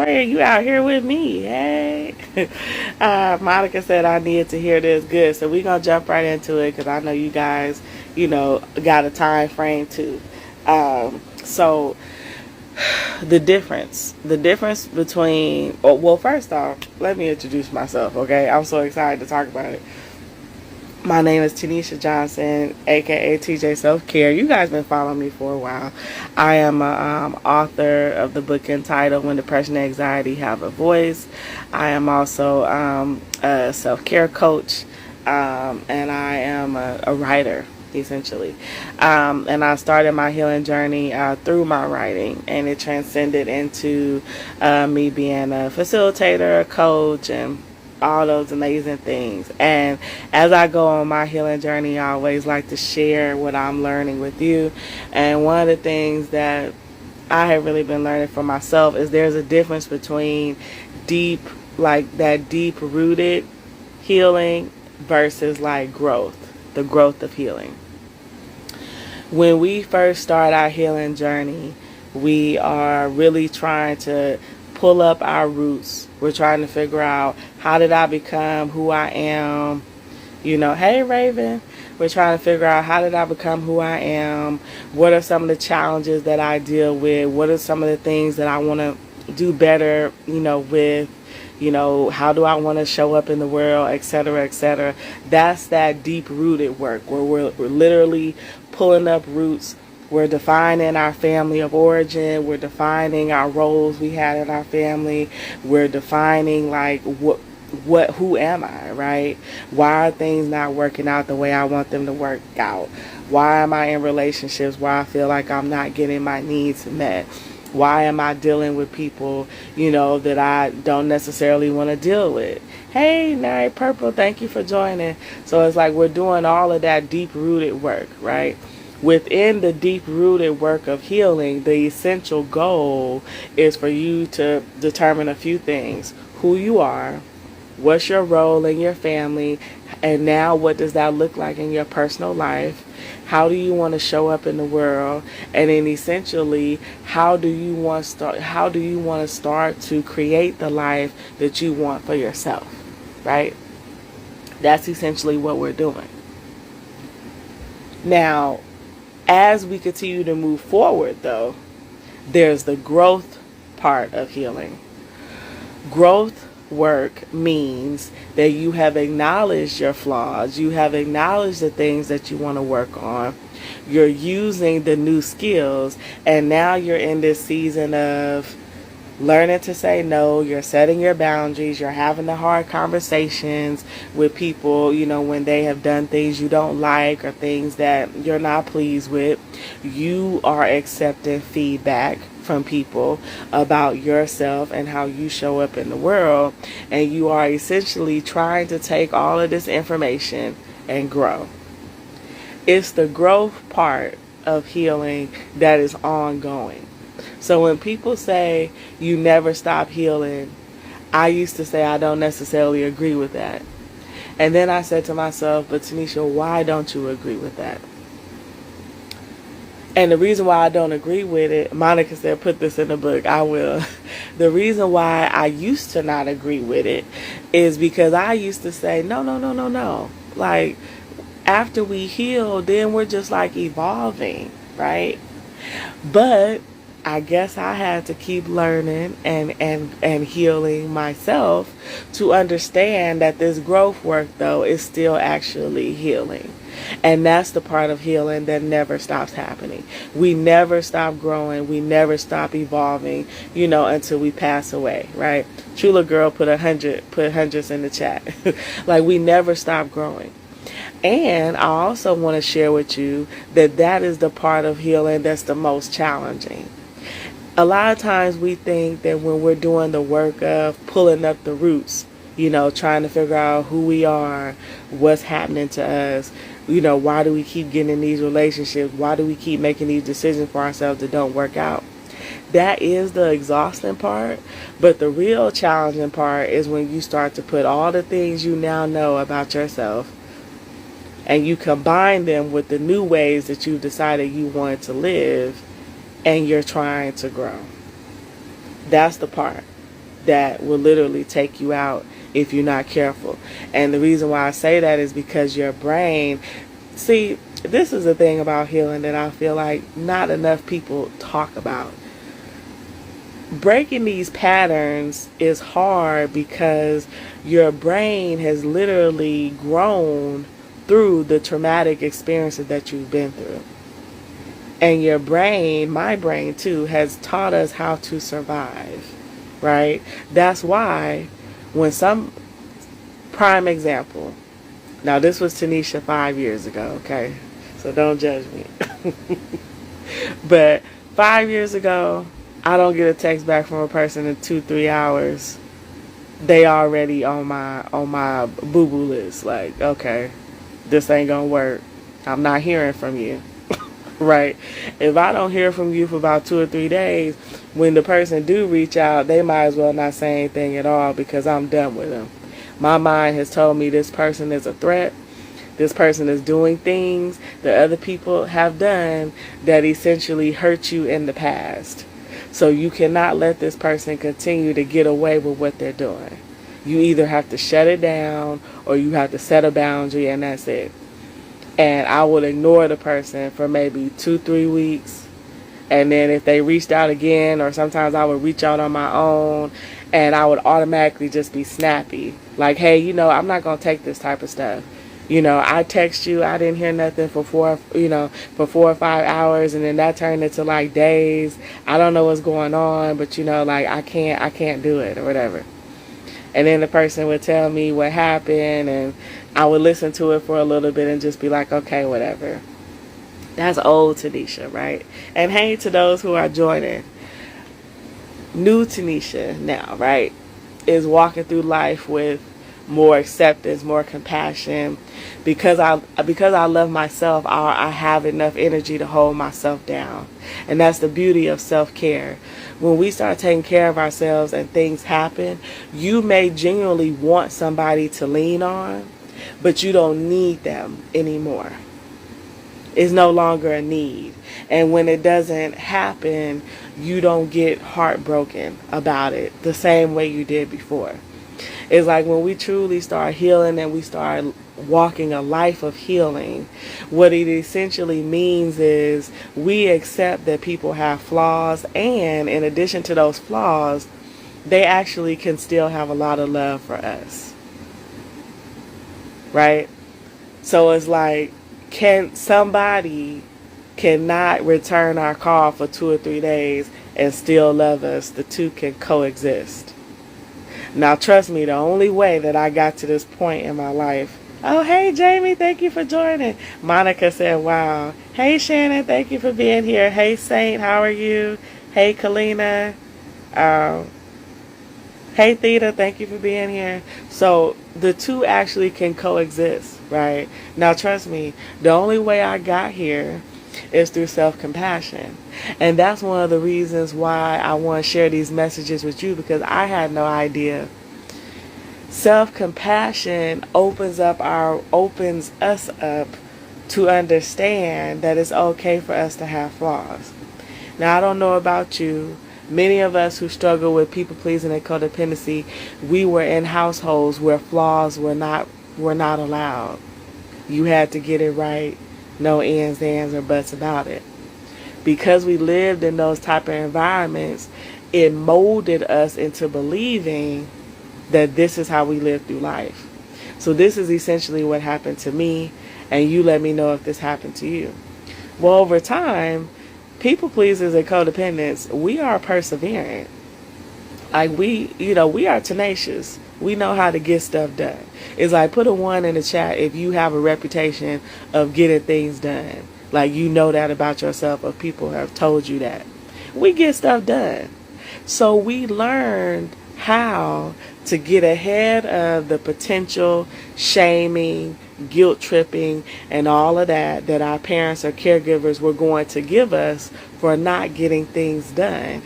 Latoya, you out here with me. Hey. Monica said I needed to hear this. Good. So we're going to jump right into it because I know you guys, got a time frame too. So the difference between, well, first off, let me introduce myself, okay? I'm so excited to talk about it. My name is Tanisha Johnson, aka TJ Self Care. You guys been following me for a while. I am a author of the book entitled "When Depression and Anxiety Have a Voice." I am also a self care coach, and I am a writer, essentially. And I started my healing journey through my writing, and it transcended into me being a facilitator, a coach, and all those amazing things. And as I go on my healing journey, I always like to share what I'm learning with you. And one of the things that I have really been learning for myself is there's a difference between deep, like that deep rooted healing versus like growth, the growth of healing. When we first start our healing journey, we are really trying to pull up our roots. We're trying to figure out, how did I become who I am? Hey Raven. We're trying to figure out, how did I become who I am? What are some of the challenges that I deal with? What are some of the things that I want to do better, with? How do I want to show up in the world, etc., etc. That's that deep rooted work where we're literally pulling up roots. We're defining our family of origin. We're defining our roles we had in our family. We're defining like who am I, right? Why are things not working out the way I want them to work out? Why am I in relationships where I feel like I'm not getting my needs met? Why am I dealing with people, that I don't necessarily want to deal with? Hey, Nary Purple, thank you for joining. So it's like we're doing all of that deep-rooted work, right? Within the deep-rooted work of healing, the essential goal is for you to determine a few things. Who you are, what's your role in your family, and now what does that look like in your personal life? How do you want to show up in the world? And then essentially, how do you want to start to create the life that you want for yourself, right? That's essentially what we're doing. Now, as we continue to move forward, though, there's the growth part of healing. Growth work means that you have acknowledged your flaws, you have acknowledged the things that you want to work on, you're using the new skills, and now you're in this season of learning to say no, you're setting your boundaries, you're having the hard conversations with people, when they have done things you don't like or things that you're not pleased with. You are accepting feedback from people about yourself and how you show up in the world, and you are essentially trying to take all of this information and grow. It's the growth part of healing that is ongoing. So when people say you never stop healing, I used to say I don't necessarily agree with that. And then I said to myself, but Tanisha, why don't you agree with that? And the reason why I don't agree with it, Monica said, put this in the book. I will. The reason why I used to not agree with it is because I used to say, no. Like, after we heal, then we're just like evolving, right? But I guess I had to keep learning and healing myself to understand that this growth work, though, is still actually healing. And that's the part of healing that never stops happening. We never stop growing. We never stop evolving, until we pass away, right? Chula Girl put hundreds in the chat. Like, we never stop growing. And I also want to share with you that is the part of healing that's the most challenging. A lot of times we think that when we're doing the work of pulling up the roots, trying to figure out who we are, what's happening to us, why do we keep getting in these relationships? Why do we keep making these decisions for ourselves that don't work out? That is the exhausting part. But the real challenging part is when you start to put all the things you now know about yourself and you combine them with the new ways that you've decided you want to live, and you're trying to grow. That's the part. that will literally take you out if you're not careful. And the reason why I say that is because your brain, see, this is the thing about healing that I feel like not enough people talk about. Breaking these patterns is hard because your brain has literally grown through the traumatic experiences that you've been through. And your brain, my brain too, has taught us how to survive, right? That's why when some, prime example, now this was Tanisha 5 years ago, okay? So don't judge me. But 5 years ago, I don't get a text back from a person in 2-3 hours. They already on my boo-boo list. Like, okay, this ain't gonna work. I'm not hearing from you. Right? If I don't hear from you for about 2 or 3 days, when the person do reach out, they might as well not say anything at all because I'm done with them. My mind has told me this person is a threat. This person is doing things that other people have done that essentially hurt you in the past. So you cannot let this person continue to get away with what they're doing. You either have to shut it down or you have to set a boundary, and that's it. And I would ignore the person for maybe 2-3 weeks. And then if they reached out again, or sometimes I would reach out on my own, and I would automatically just be snappy. Like, hey, I'm not going to take this type of stuff. I text you, I didn't hear nothing for 4 or 5 hours, and then that turned into like days. I don't know what's going on, but like I can't do it or whatever. And then the person would tell me what happened, and I would listen to it for a little bit and just be like, okay, whatever. That's old Tanisha, right? And hey to those who are joining. New Tanisha now, right, is walking through life with more acceptance, more compassion. Because I love myself, I have enough energy to hold myself down. And that's the beauty of self-care. When we start taking care of ourselves and things happen, you may genuinely want somebody to lean on, but you don't need them anymore. It's no longer a need. And when it doesn't happen, you don't get heartbroken about it the same way you did before. It's like when we truly start healing and we start walking a life of healing, what it essentially means is we accept that people have flaws, and in addition to those flaws, they actually can still have a lot of love for us. Right? So it's like, somebody cannot return our call for 2 or 3 days and still love us. The two can coexist. Now, trust me, the only way that I got to this point in my life. Oh, hey, Jamie, thank you for joining. Monica said, wow. Hey, Shannon, thank you for being here. Hey, Saint, how are you? Hey, Kalina. Hey, Theta, thank you for being here. So the two actually can coexist, right? Now, trust me, the only way I got here is through self-compassion. And that's one of the reasons why I want to share these messages with you, because I had no idea. Self-compassion opens us up to understand that it's okay for us to have flaws. Now, I don't know about you. Many of us who struggle with people-pleasing and codependency, we were in households where flaws were not allowed. You had to get it right. No ands, ands, or buts about it. Because we lived in those type of environments, it molded us into believing that this is how we live through life. So this is essentially what happened to me, and you let me know if this happened to you. Well, over time, people pleasers and codependents, we are perseverant. Like we are tenacious. We know how to get stuff done. It's like, put a 1 in the chat if you have a reputation of getting things done. Like, you know that about yourself, or people have told you that. We get stuff done. So we learned how to get ahead of the potential shaming, guilt tripping, and all of that our parents or caregivers were going to give us for not getting things done.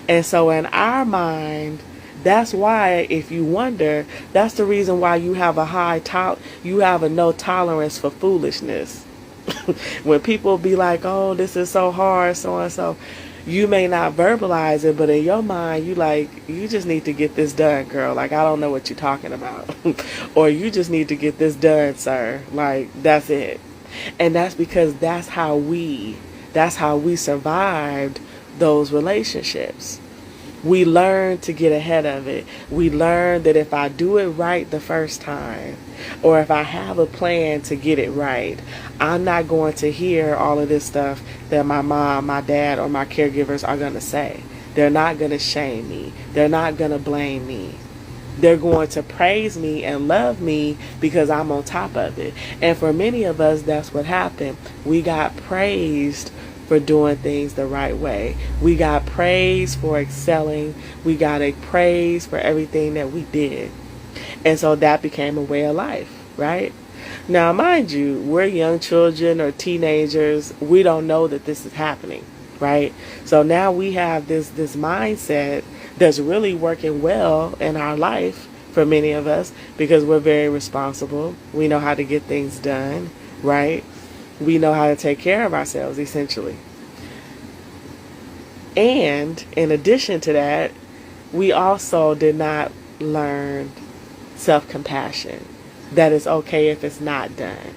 And so in our mind, that's why, if you wonder, that's the reason why you have you have a no tolerance for foolishness. When people be like, oh, this is so hard, so and so, You may not verbalize it, but in your mind, you just need to get this done, girl. Like, I don't know what you're talking about. Or you just need to get this done, sir. Like, that's it. And that's because that's how we survived those relationships. We learn to get ahead of it. We learn that if I do it right the first time, or if I have a plan to get it right, I'm not going to hear all of this stuff that my mom, my dad, or my caregivers are going to say. They're not going to shame me. They're not going to blame me. They're going to praise me and love me because I'm on top of it. And for many of us, that's what happened. We got praised for doing things the right way. We got praise for excelling. We got a praise for everything that we did. And so that became a way of life, right? Now, mind you, we're young children or teenagers. We don't know that this is happening, right? So now we have this mindset that's really working well in our life for many of us because we're very responsible. We know how to get things done, right? We know how to take care of ourselves, essentially. And in addition to that, we also did not learn self-compassion. That it's okay if it's not done.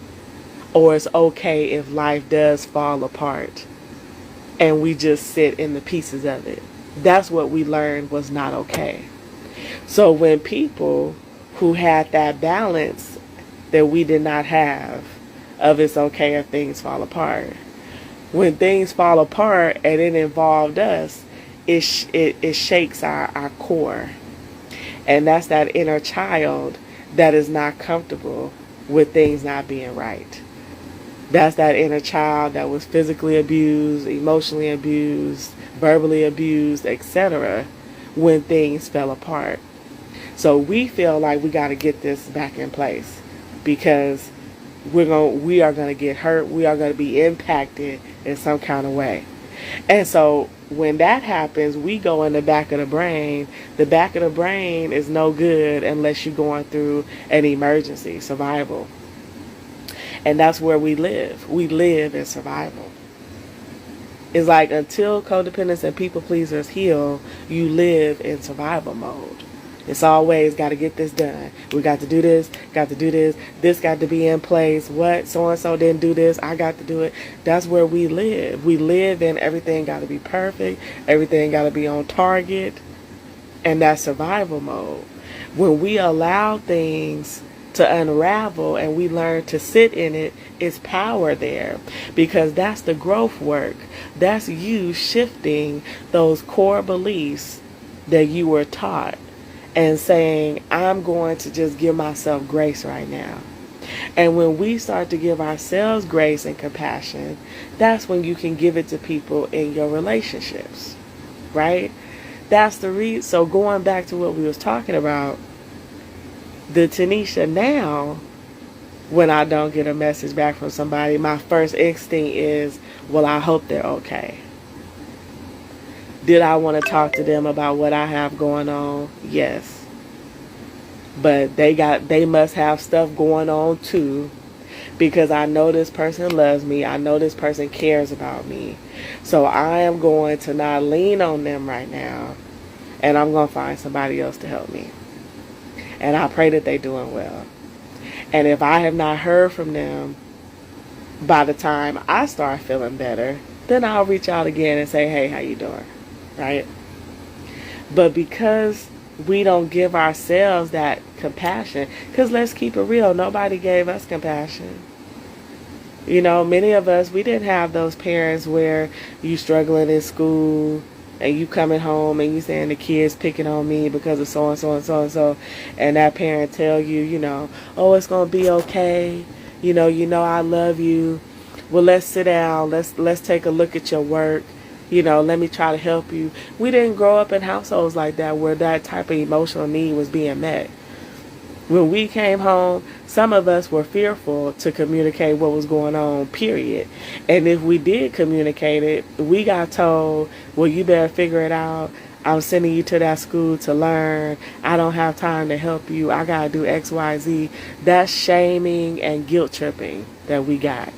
Or it's okay if life does fall apart and we just sit in the pieces of it. That's what we learned was not okay. So when people who had that balance that we did not have, of it's okay if things fall apart. When things fall apart and it involved us, it shakes our core. And that's that inner child that is not comfortable with things not being right. That's that inner child that was physically abused, emotionally abused, verbally abused, etc. when things fell apart. So we feel like we got to get this back in place because we are going to get hurt. We are going to be impacted in some kind of way. And so when that happens, we go in the back of the brain. The back of the brain is no good unless you're going through an emergency, survival. And that's where we live. We live in survival. It's like until codependents and people pleasers heal, you live in survival mode. It's always got to get this done. We got to do this, got to do this. This got to be in place. What? So-and-so didn't do this. I got to do it. That's where we live. We live in everything got to be perfect. Everything got to be on target. And that's survival mode. When we allow things to unravel and we learn to sit in it, it's power there. Because that's the growth work. That's you shifting those core beliefs that you were taught. And saying, I'm going to just give myself grace right now. And when we start to give ourselves grace and compassion, that's when you can give it to people in your relationships, right? That's the reason. So going back to what we was talking about, the Tanisha now, when I don't get a message back from somebody, my first instinct is, well, I hope they're okay. Did I want to talk to them about what I have going on? Yes. But they must have stuff going on too, because I know this person loves me. I know this person cares about me. So I am going to not lean on them right now, and I'm going to find somebody else to help me. And I pray that they're doing well. And if I have not heard from them by the time I start feeling better, then I'll reach out again and say, hey, how you doing? Right? But because we don't give ourselves that compassion, because let's keep it real, nobody gave us compassion. You know, many of us, we didn't have those parents where you struggling in school and you coming home and you saying the kids picking on me because of so and so and so and so, and that parent tell you, you know, oh, it's gonna be okay. You know I love you. Well, let's sit down. Let's take a look at your work. You know, let me try to help you. We didn't grow up in households like that where that type of emotional need was being met. When we came home, some of us were fearful to communicate what was going on, period. And if we did communicate it, we got told, well, you better figure it out. I'm sending you to that school to learn. I don't have time to help you. I got to do X, Y, Z. That's shaming and guilt tripping that we got.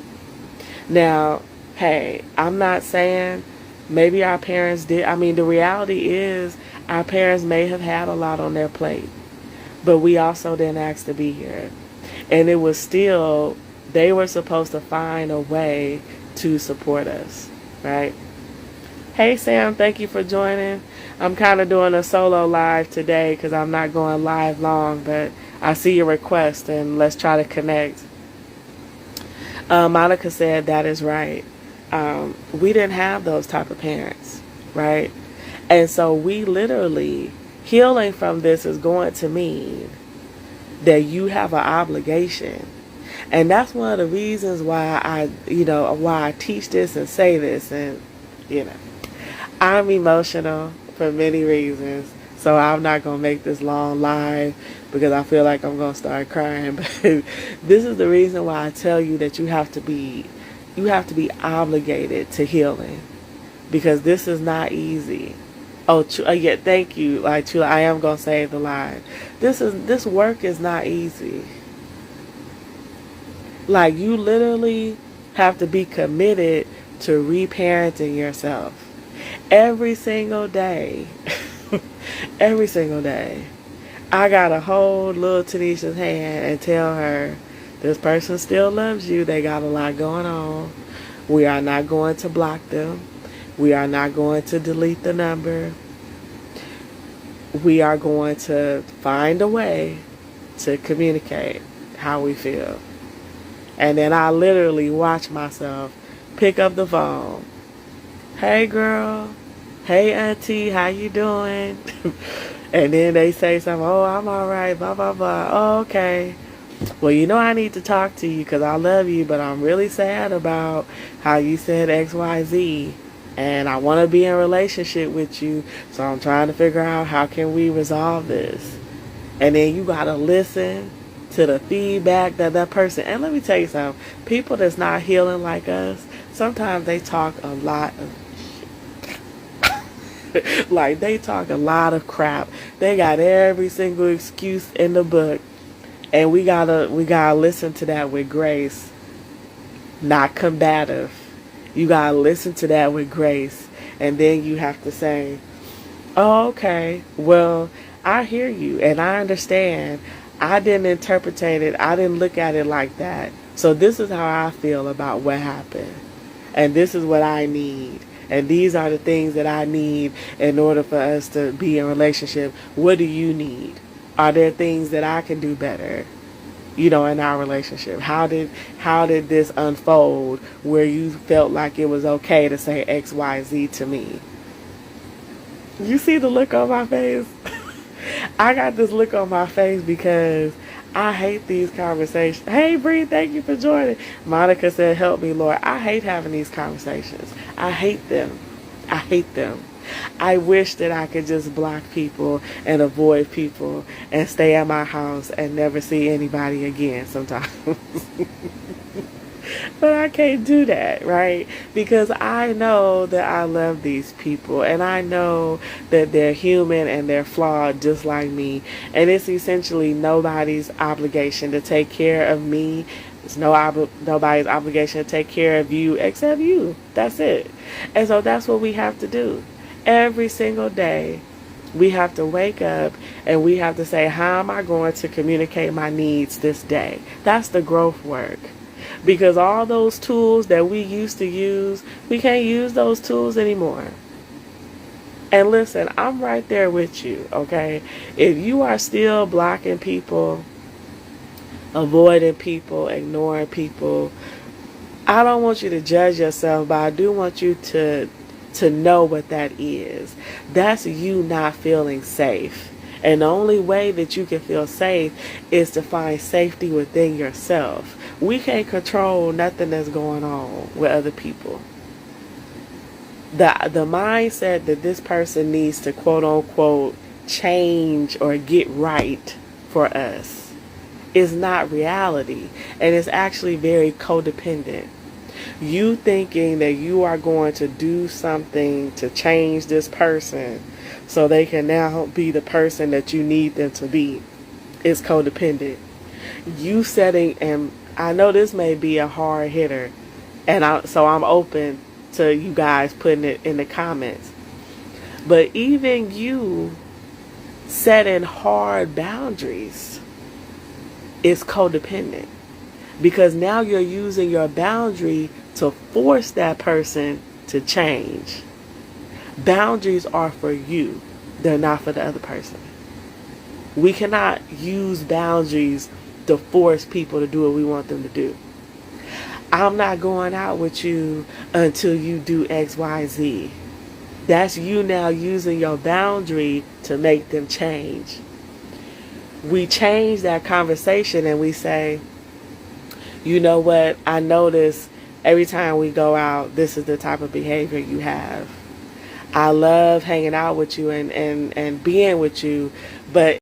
Now, hey, I'm not saying Maybe our parents did. I mean, the reality is our parents may have had a lot on their plate, but we also didn't ask to be here. And it was still, they were supposed to find a way to support us, right? Hey Sam, thank you for joining. I'm kind of doing a solo live today because I'm not going live long, but I see your request and let's try to connect. Monica said that is right. We didn't have those type of parents, right? And so we literally, healing from this is going to mean that you have an obligation. And that's one of the reasons why why I teach this and say this. And, I'm emotional for many reasons. So I'm not going to make this long live because I feel like I'm going to start crying. But this is the reason why I tell you that you have to be obligated to healing, because this is not easy. Oh, yeah, thank you. Like, truly, I am going to save the line. This work is not easy. Like, you literally have to be committed to reparenting yourself every single day. Every single day. I gotta hold little Tanisha's hand and tell her, this person still loves you. They got a lot going on. We are not going to block them. We are not going to delete the number. We are going to find a way to communicate how we feel. And then I literally watch myself pick up the phone. Hey girl. Hey auntie, how you doing? And then they say something, oh, I'm all right, blah, blah, blah. Oh, okay. Well, I need to talk to you because I love you, but I'm really sad about how you said XYZ. And I want to be in a relationship with you, so I'm trying to figure out how can we resolve this. And then you got to listen to the feedback that person. And let me tell you something. People that's not healing like us, sometimes they talk a lot of like, they talk a lot of crap. They got every single excuse in the book. And we gotta listen to that with grace, not combative. You gotta listen to that with grace. And then you have to say, oh, okay, well, I hear you and I understand. I didn't interpret it. I didn't look at it like that. So this is how I feel about what happened. And this is what I need. And these are the things that I need in order for us to be in a relationship. What do you need? Are there things that I can do better, in our relationship? How did this unfold where you felt like it was okay to say X, Y, Z to me? You see the look on my face? I got this look on my face because I hate these conversations. Hey, Bree, thank you for joining. Monica said, help me, Lord. I hate having these conversations. I hate them. I hate them. I wish that I could just block people and avoid people and stay at my house and never see anybody again sometimes. But I can't do that, right? Because I know that I love these people and I know that they're human and they're flawed just like me. And it's essentially nobody's obligation to take care of me. It's nobody's obligation to take care of you except you. That's it. And so that's what we have to do. Every single day, we have to wake up and we have to say, how am I going to communicate my needs this day? That's the growth work. Because all those tools that we used to use, we can't use those tools anymore. And listen, I'm right there with you, okay? If you are still blocking people, avoiding people, ignoring people, I don't want you to judge yourself, but I do want you to know what that is. That's you not feeling safe. And the only way that you can feel safe is to find safety within yourself. We can't control nothing that's going on with other people. The mindset that this person needs to quote unquote change or get right for us is not reality. And it's actually very codependent. You thinking that you are going to do something to change this person so they can now be the person that you need them to be is codependent. You setting, and I know this may be a hard hitter, so I'm open to you guys putting it in the comments. But even you setting hard boundaries is codependent, because now you're using your boundary to force that person to change. Boundaries are for you. They're not for the other person. We cannot use boundaries to force people to do what we want them to do. I'm not going out with you until you do X, Y, Z. That's you now using your boundary to make them change. We change that conversation and we say, you know what, I notice every time we go out, this is the type of behavior you have. I love hanging out with you and being with you, but